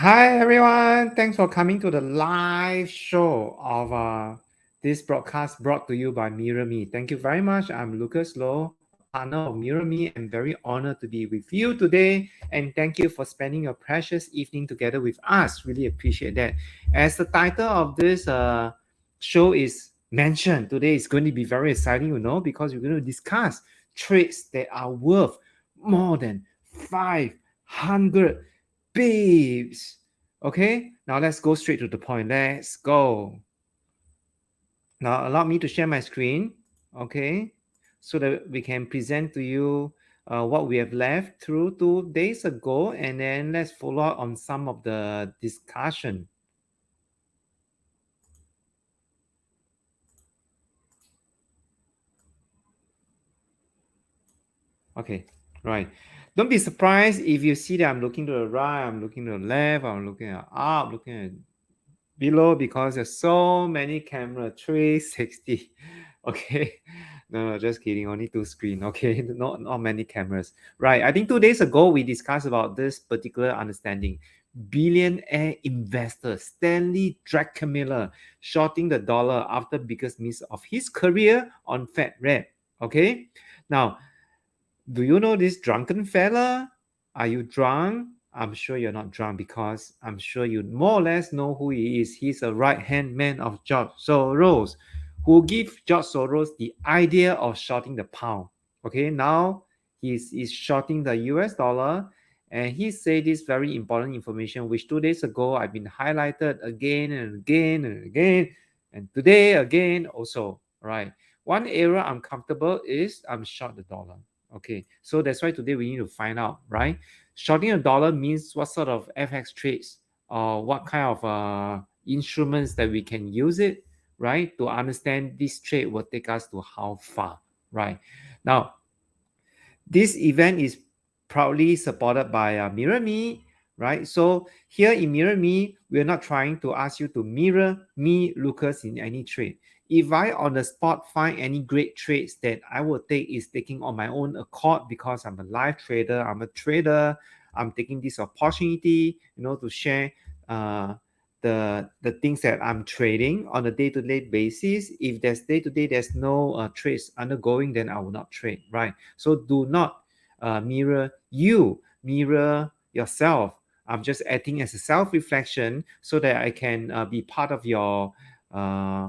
Hi everyone, thanks for coming to the live show of this broadcast brought to you by Mirror Me. Thank you very much. I'm Lucas Low, a partner of Mirror Me, and very honored to be with you today. And thank you for spending your precious evening together with us. Really appreciate that. As the title of this show is mentioned, today is going to be very exciting, because we're going to discuss trades that are worth more than 500 babes. Okay, now let's go straight to the point. Let's go. Now allow me to share my screen. Okay, so that we can present to you what we have left through 2 days ago, and then let's follow up on some of the discussion. Okay, right. Don't be surprised if you see that I'm looking to the right, I'm looking to the left, I'm looking at up, looking at below, because there's so many camera 360. Okay, no, just kidding, only two screen. Okay, not many cameras. Right, I think 2 days ago we discussed about this particular understanding. Billionaire investor Stanley Druckenmiller shorting the dollar after biggest miss of his career on Fed Red. Okay, now, do you know this drunken fella? Are you drunk? I'm sure you're not drunk, because I'm sure you more or less know who he is. He's a right-hand man of George Soros, who gave George Soros the idea of shorting the pound. Okay, now he's shorting the US dollar, and he said this very important information, which 2 days ago I've been highlighted again and again and again, and today again also. Right. One area I'm comfortable is I'm short the dollar. Okay, so that's why today we need to find out, right? Shorting a dollar means what sort of FX trades or what kind of instruments that we can use it, right? To understand this trade will take us to how far, right? Now, this event is proudly supported by Mirror Me, right? So here in Mirror Me, we're not trying to ask you to mirror me, Lucas, in any trade. If I on the spot find any great trades that I will take, is taking on my own accord, because I'm a live trader, I'm a trader, I'm taking this opportunity, to share the things that I'm trading on a day-to-day basis. If there's day-to-day, there's no trades undergoing, then I will not trade, right? So do not mirror yourself. I'm just acting as a self-reflection so that I can be part of your uh,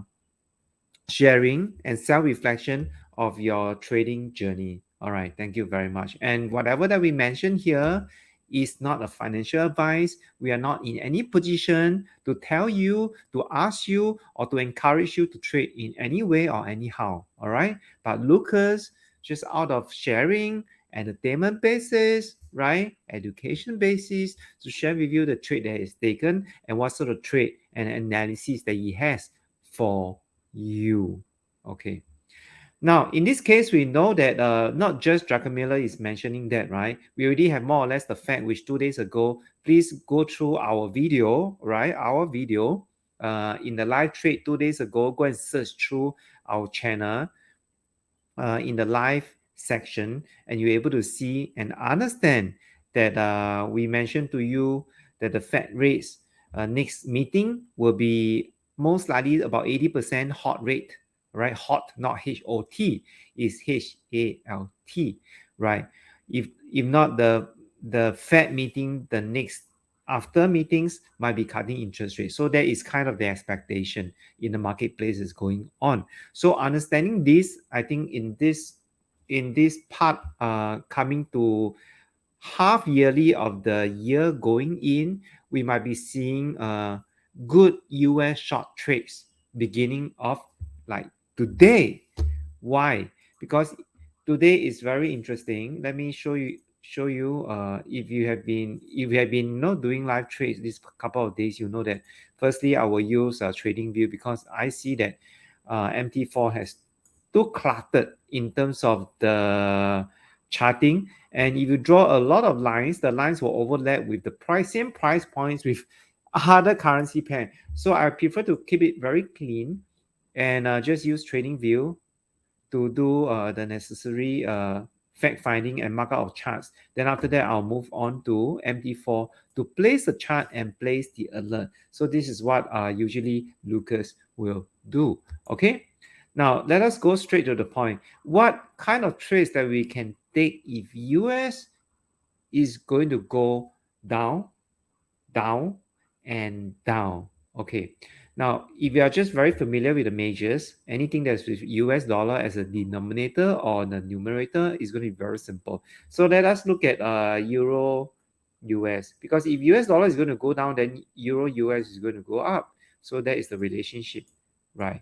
sharing and self-reflection of your trading journey. All right, thank you very much. And whatever that we mentioned here is not a financial advice. We are not in any position to tell you, to ask you, or to encourage you to trade in any way or anyhow. All right, but Lucas, just out of sharing, entertainment basis, right, education basis, to share with you the trade that is taken and what sort of trade and analysis that he has for you. Okay. Now, in this case, we know that not just Druckenmiller is mentioning that, right? We already have more or less the fact, which 2 days ago, please go through our video, right? Our video in the live trade 2 days ago. Go and search through our channel in the live section, and you're able to see and understand that we mentioned to you that the Fed rates next meeting will be most likely about 80% hot rate, right? Hot, not HOT, is HALT, right? If not, the Fed meeting, the next after meetings might be cutting interest rates. So that is kind of the expectation in the marketplace is going on. So understanding this, I think in this part, coming to half yearly of the year going in, we might be seeing good US short trades beginning of like today. Why? Because today is very interesting. Let me show you if you have been not doing live trades this couple of days, you know that firstly I will use trading view, because I see that MT4 has too cluttered in terms of the charting, and if you draw a lot of lines, the lines will overlap with the same price points with other currency pair. So I prefer to keep it very clean and just use trading view to do the necessary fact finding and markup of charts. Then after that, I'll move on to MT4 to place the chart and place the alert. So this is what usually Lucas will do. Okay. Now let us go straight to the point. What kind of trades that we can take if US is going to go down, down, and down? Okay. Now, if you are just very familiar with the majors, anything that's with US dollar as a denominator or the numerator is going to be very simple. So let us look at Euro US, because if US dollar is going to go down, then Euro US is going to go up. So that is the relationship, right?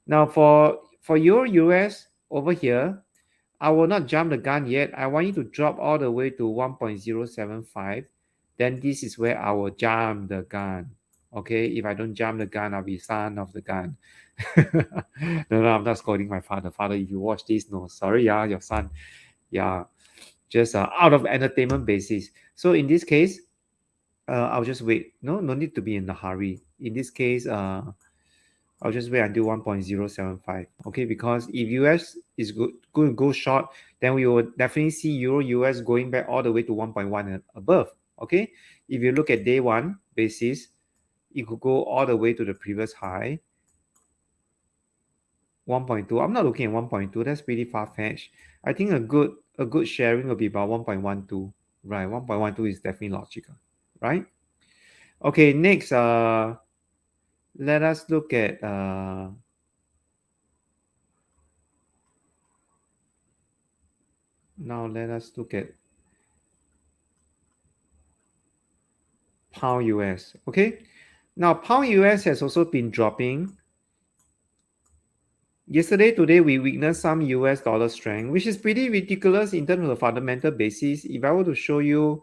Now for Euro US over here, I will not jump the gun yet. I want you to drop all the way to 1.075. Then this is where I will jump the gun. Okay, if I don't jump the gun, I'll be son of the gun. No, I'm not scolding my father. Father, if you watch this, no, sorry, yeah, your son. Yeah, just out of entertainment basis. So in this case, I'll just wait. No need to be in a hurry. In this case, I'll just wait until 1.075. Okay, because if US is going to go short, then we will definitely see Euro US going back all the way to 1.1 and above. Okay, if you look at day one basis, it could go all the way to the previous high, 1.2. I'm not looking at 1.2. That's pretty far-fetched. I think a good sharing will be about 1.12. Right, 1.12 is definitely logical, right? Okay, next, let us look at now let us look at pound US. Okay, now pound US has also been dropping. Yesterday, today, we witnessed some US dollar strength, which is pretty ridiculous in terms of the fundamental basis. If I were to show you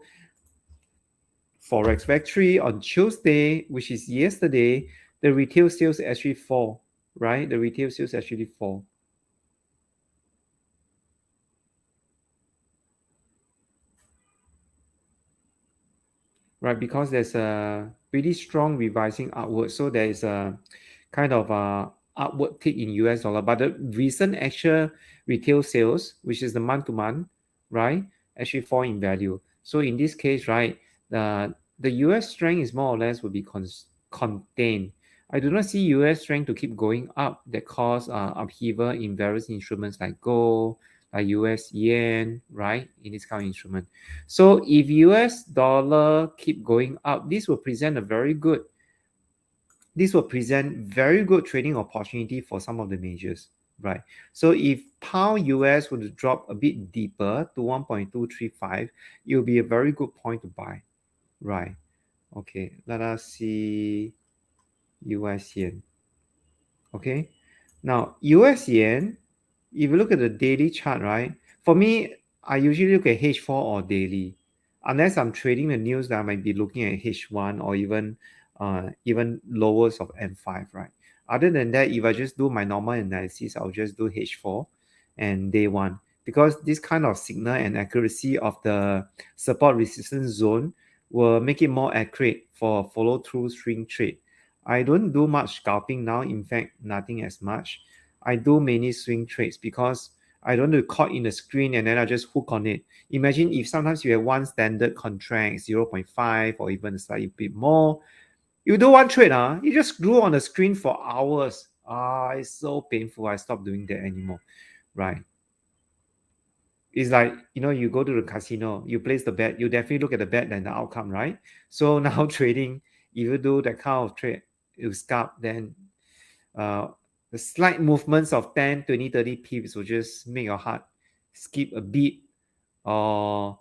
Forex Factory on Tuesday, which is yesterday, the retail sales actually fall, right? The retail sales actually fall. Right, because there's a pretty strong revising upward. So there is a kind of a upward tick in US dollar. But the recent actual retail sales, which is the month to month, right, actually fall in value. So in this case, right, the US strength is more or less will be contained. I do not see US strength to keep going up that cause upheaval in various instruments like gold, like US yen, right, in this kind of instrument. So if US dollar keep going up, this will present very good trading opportunity for some of the majors, right? So if pound US were to drop a bit deeper to 1.235, it will be a very good point to buy, right? Okay, let us see US yen. Okay, now US yen, if you look at the daily chart, right? For me, I usually look at H4 or daily, unless I'm trading the news that I might be looking at H1 or even lowers of M5, right? Other than that, if I just do my normal analysis, I'll just do H4 and day one, because this kind of signal and accuracy of the support resistance zone will make it more accurate for follow through swing trade. I don't do much scalping now. In fact, nothing as much. I do many swing trades because I don't want to caught in the screen and then I just hook on it. Imagine if sometimes you have one standard contract, 0.5 or even a slightly bit more. You do one trade, you just screw on the screen for hours. It's so painful. I stopped doing that anymore. Right. It's like, you go to the casino, you place the bet, you definitely look at the bet and the outcome, right? So now trading, if you do that kind of trade, you scalp, then the slight movements of 10, 20, 30 pips will just make your heart skip a beat or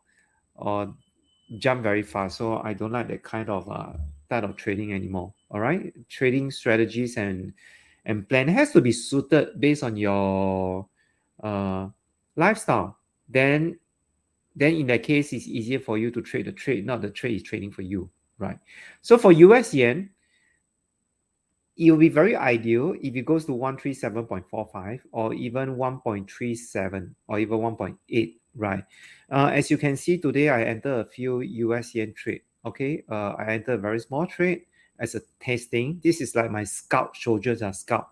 jump very fast. So I don't like that kind of type of trading anymore. All right, trading strategies and plan has to be suited based on your lifestyle. Then in that case, it's easier for you to trade the trade, not the trade is trading for you, right? So for US yen, it will be very ideal if it goes to 137.45 or even 1.37 or even 1.8, right? As you can see today, I entered a few US yen trade. Okay, I entered a very small trade as a testing. This is like my scalp, soldiers are scalp.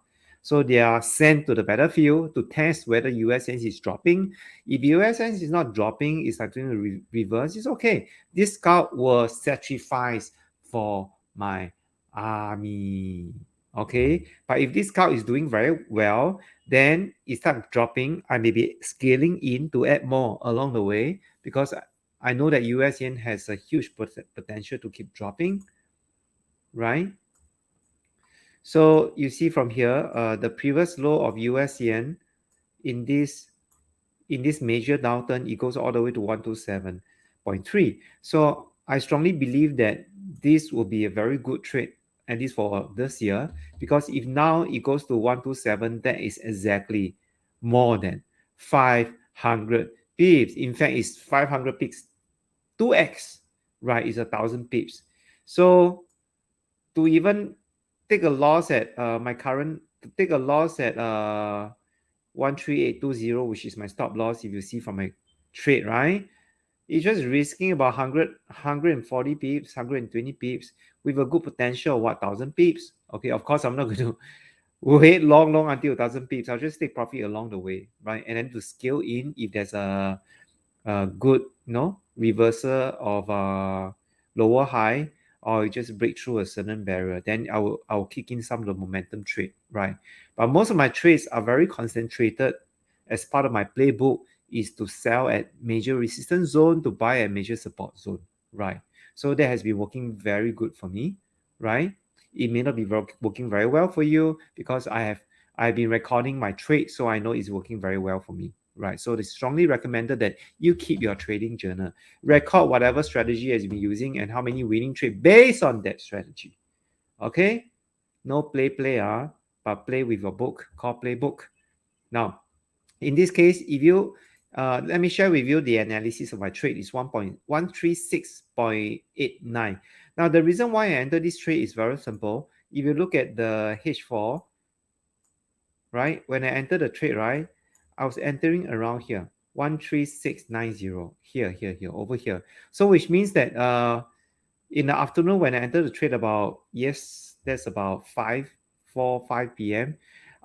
So they are sent to the battlefield to test whether USN is dropping. If USN is not dropping, it's like doing a reverse, it's okay. This scout will sacrifice for my army. Okay, but if this scout is doing very well, then it starts dropping. I may be scaling in to add more along the way because I know that US yen has a huge potential to keep dropping, right? So you see from here, the previous low of US yen in this major downturn, it goes all the way to 127.3. So I strongly believe that this will be a very good trade, at least for this year, because if now it goes to 127, that is exactly more than 500 pips. In fact, it's 500 pips, 2x, right? It's 1,000 pips. So to even take a loss at my current, to take a loss at 13820, which is my stop loss, if you see from my trade, right? It's just risking about 140 pips, 120 pips with a good potential of what, 1,000 pips. Okay, of course, I'm not going to wait long until 1,000 pips. I'll just take profit along the way, right? And then to scale in if there's a good, reversal of lower high, or you just break through a certain barrier, then I'll kick in some of the momentum trade, right? But most of my trades are very concentrated. As part of my playbook is to sell at major resistance zone, to buy at major support zone, right? So that has been working very good for me, right? It may not be working very well for you because I've been recording my trade, so I know it's working very well for me, right? So it's strongly recommended that you keep your trading journal, record whatever strategy has been using and how many winning trade based on that strategy. Okay, no play but play with your book called playbook. Now in this case, if you let me share with you the analysis of my trade is 1.136.89. Now the reason why I entered this trade is very simple. If you look at the H4, right, when I entered the trade, right, I was entering around here, 13690, here, over here. So which means that in the afternoon when I entered the trade about, yes, that's about 5 p.m.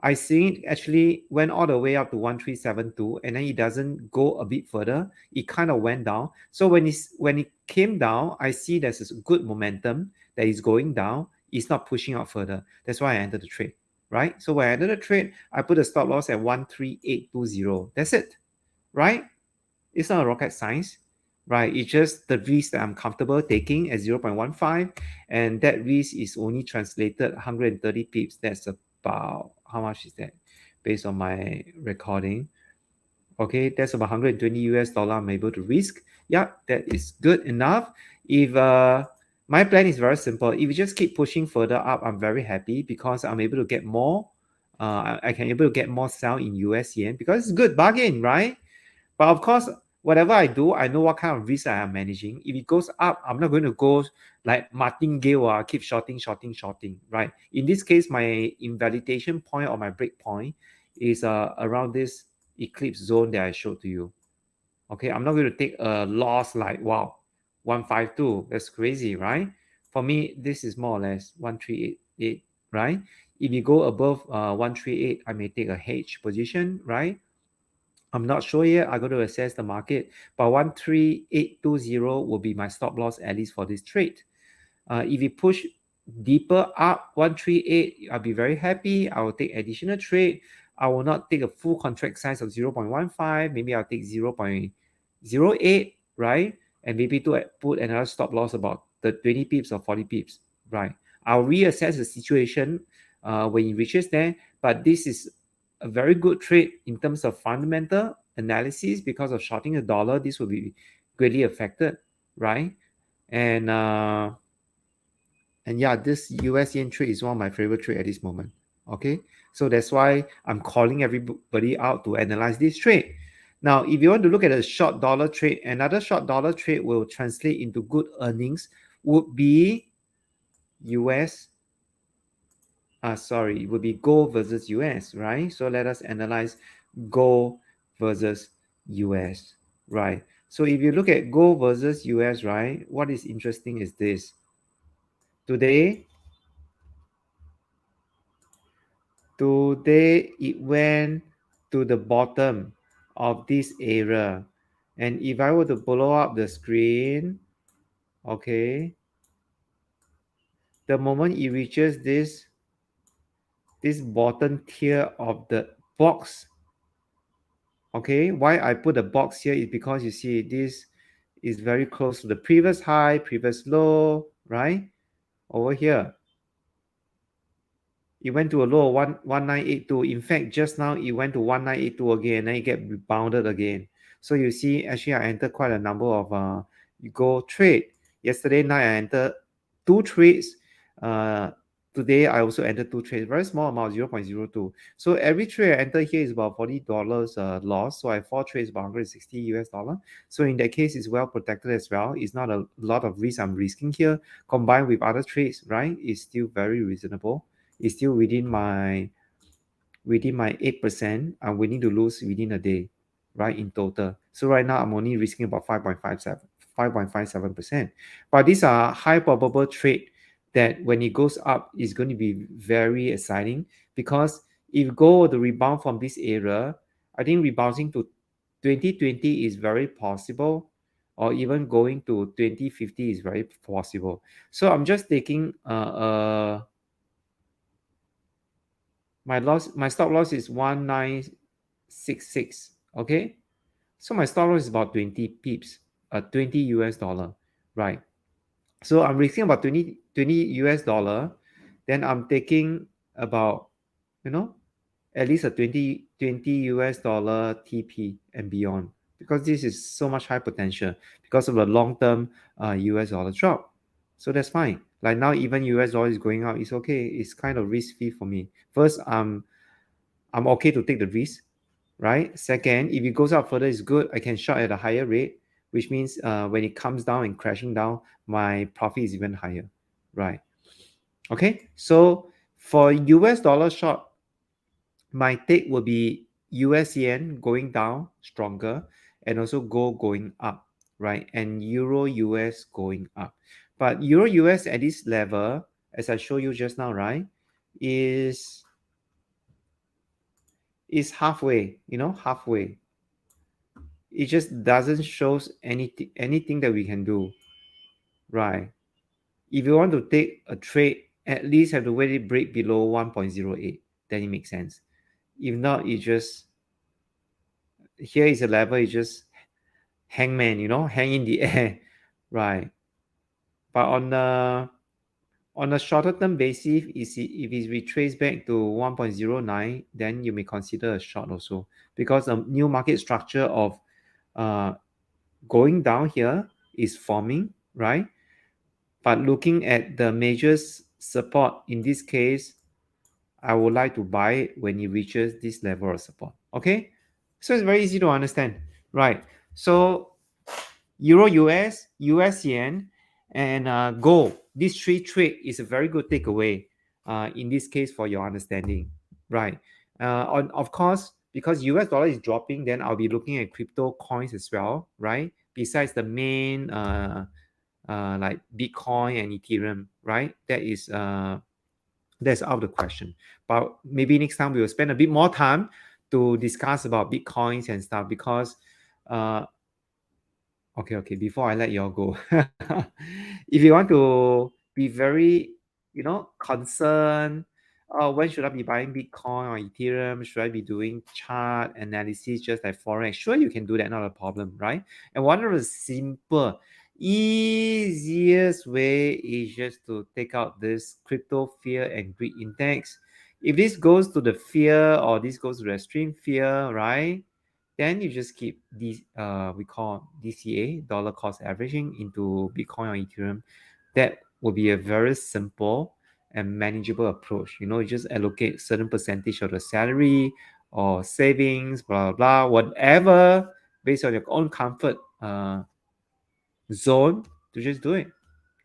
I see it actually went all the way up to 1372, and then it doesn't go a bit further. It kind of went down. So when it came down, I see there's this good momentum that is going down. It's not pushing out further. That's why I entered the trade, right? So when I entered the trade, I put a stop loss at 13820. That's it, right? It's not a rocket science, right? It's just the risk that I'm comfortable taking at 0.15, and that risk is only translated 130 pips. That's about, how much is that based on my recording? Okay, that's about 120 US dollar I'm able to risk. Yeah, that is good enough. If my plan is very simple, if you just keep pushing further up, I'm very happy because I'm able to get more. I can able to get more sell in US yen because it's good bargain, right? But of course, whatever I do, I know what kind of risk I am managing. If it goes up, I'm not going to go like martingale, keep shorting, right? In this case, my invalidation point or my break point is around this eclipse zone that I showed to you. Okay, I'm not going to take a loss like, wow, 152. That's crazy, right? For me, this is more or less 1388, right? If you go above 138, I may take a hedge position, right? I'm not sure yet. I got to assess the market, but 13820 will be my stop loss at least for this trade. If you push deeper up 138, I'll be very happy. I will take additional trade. I will not take a full contract size of 0.15. Maybe I'll take 0.08, right? And maybe to put another stop loss about the 20 pips or 40 pips, right? I'll reassess the situation when it reaches there. But this is a very good trade in terms of fundamental analysis because of shorting the dollar. This will be greatly affected, right? And yeah, this US yen trade is one of my favorite trade at this moment. Okay, so that's why I'm calling everybody out to analyze this trade. Now, if you want to look at a short dollar trade, another short dollar trade will translate into good earnings would be US. Sorry, it would be gold versus US, right? So let us analyze gold versus US, right? So if you look at gold versus US, right, what is interesting is this. Today Today it went to the bottom of this area. And if I were to blow up the screen, okay, the moment it reaches this bottom tier of the box, okay, why I put a box here is because you see this is very close to the previous high, previous low, right? Over here it went to a low of 1982. In fact, just now it went to 1982 again, then it get rebounded again. So you see, actually I entered quite a number of you go trade. Yesterday night I entered two trades. Uh, Today I also entered two trades, very small amount, 0.02. So every trade I enter here is about $40 loss. So I have four trades, about 160 US dollar. So in that case, it's well protected as well. It's not a lot of risk I'm risking here. Combined with other trades, right? It's still very reasonable. It's still within my 8%. I'm willing to lose within a day, right? In total. So right now I'm only risking about 5.57%. But these are high probable trade that when it goes up is going to be very exciting, because if gold were to rebound from this area, I think rebounding to 2020 is very possible, or even going to 2050 is very possible. So I'm just taking my stop loss is 1966. Okay, so my stop loss is about 20 pips, 20 US dollar, right? So I'm risking about 20 US dollar, then I'm taking about, you know, at least a 20 US dollar TP and beyond, because this is so much high potential because of the long term US dollar drop. So that's fine. Like now, even US dollar is going up, it's okay. It's kind of risk free for me. First, I'm okay to take the risk, right? Second, if it goes up further, it's good. I can short at a higher rate, which means when it comes down and crashing down, my profit is even higher, right? Okay, so for US dollar short, my take will be US yen going down stronger, and also gold going up, right? And Euro US going up. But Euro US at this level, as I showed you just now, right, is is halfway, halfway. It just doesn't show anything that we can do, right? If you want to take a trade, at least have to wait it break below 1.08, then it makes sense. If not, it just, here is a level, it's just hangman, hang in the air, right? But on a shorter term basis, if it retraces back to 1.09, then you may consider a short also, because the new market structure of uh, going down here is forming, right? But looking at the major support, in this case, I would like to buy it when it reaches this level of support. Okay, so it's very easy to understand, right? So Euro US, US yen, and gold. These three trade is a very good takeaway. In this case, for your understanding, right? Of course, because US dollar is dropping, then I'll be looking at crypto coins as well, right? Besides the main like Bitcoin and Ethereum, right? That's out of the question. But maybe next time we will spend a bit more time to discuss about Bitcoins and stuff, because uh, okay, before I let you all go, if you want to be very, concerned, when should I be buying Bitcoin or Ethereum? Should I be doing chart analysis just like Forex? Sure, you can do that, not a problem, right? And one of the simple, easiest way is just to take out this crypto fear and greed index. If this goes to the fear, or this goes to the extreme fear, right? Then you just keep these we call DCA, dollar cost averaging, into Bitcoin or Ethereum. That will be a very simple and manageable approach. You just allocate certain percentage of the salary or savings, blah blah, blah, whatever, based on your own comfort zone, to just do it.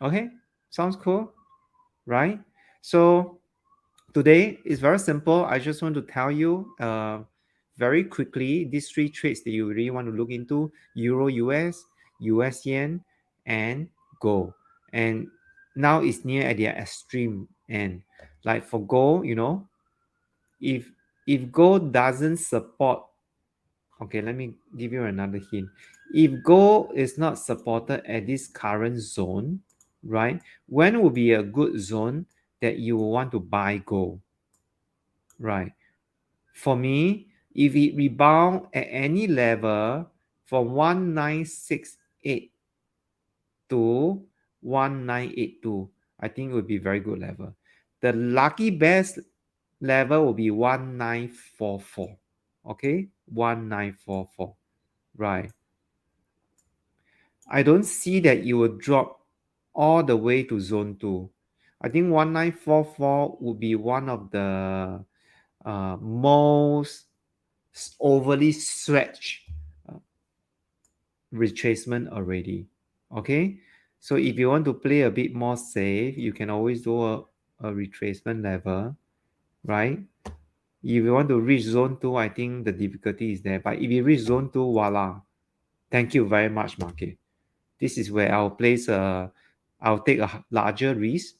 Okay, sounds cool, right? So today is very simple. I just want to tell you very quickly these three trades that you really want to look into: Euro US, US yen, and gold. And now it's near at their extreme end. Like for gold, if if gold doesn't support, okay, let me give you another hint. If gold is not supported at this current zone, right, when will be a good zone that you will want to buy gold, right? For me, if it rebound at any level from 1968 to 1982, I think it would be very good level. The lucky best level will be 1944. Okay, 1944. Right. I don't see that it will drop all the way to zone 2. I think 1944 would be one of the most overly stretched uh, retracement already. Okay, so if you want to play a bit more safe, you can always do a retracement level, right? If you want to reach zone 2, I think the difficulty is there. But if you reach zone 2, voila, thank you very much, market. This is where I'll take a larger risk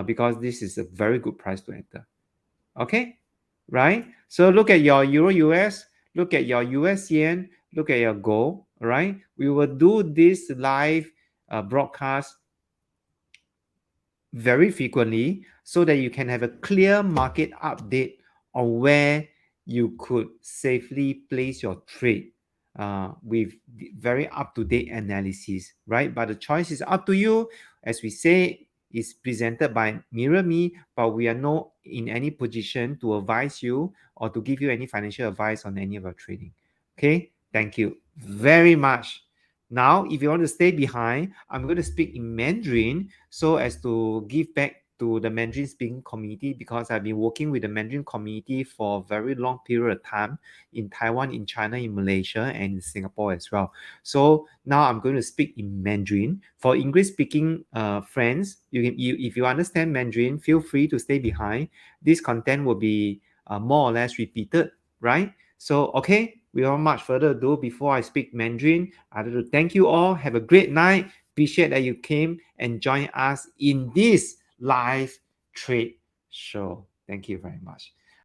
because this is a very good price to enter. Okay, right? So look at your Euro US, look at your US yen, look at your gold. All right, we will do this live broadcast very frequently so that you can have a clear market update on where you could safely place your trade with very up-to-date analysis, right? But the choice is up to you. As we say, it's presented by Mirror Me, but we are not in any position to advise you or to give you any financial advice on any of your trading. Okay, thank you very much. Now, if you want to stay behind, I'm going to speak in Mandarin so as to give back to the Mandarin speaking community because I've been working with the Mandarin community for a very long period of time in Taiwan, in China, in Malaysia, and in Singapore as well. So now I'm going to speak in Mandarin. For English speaking friends, if you understand Mandarin, feel free to stay behind. This content will be more or less repeated, right? So, okay, without much further ado, before I speak Mandarin, I'd like to thank you all. Have a great night. Appreciate that you came and joined us in this live trade show. Thank you very much.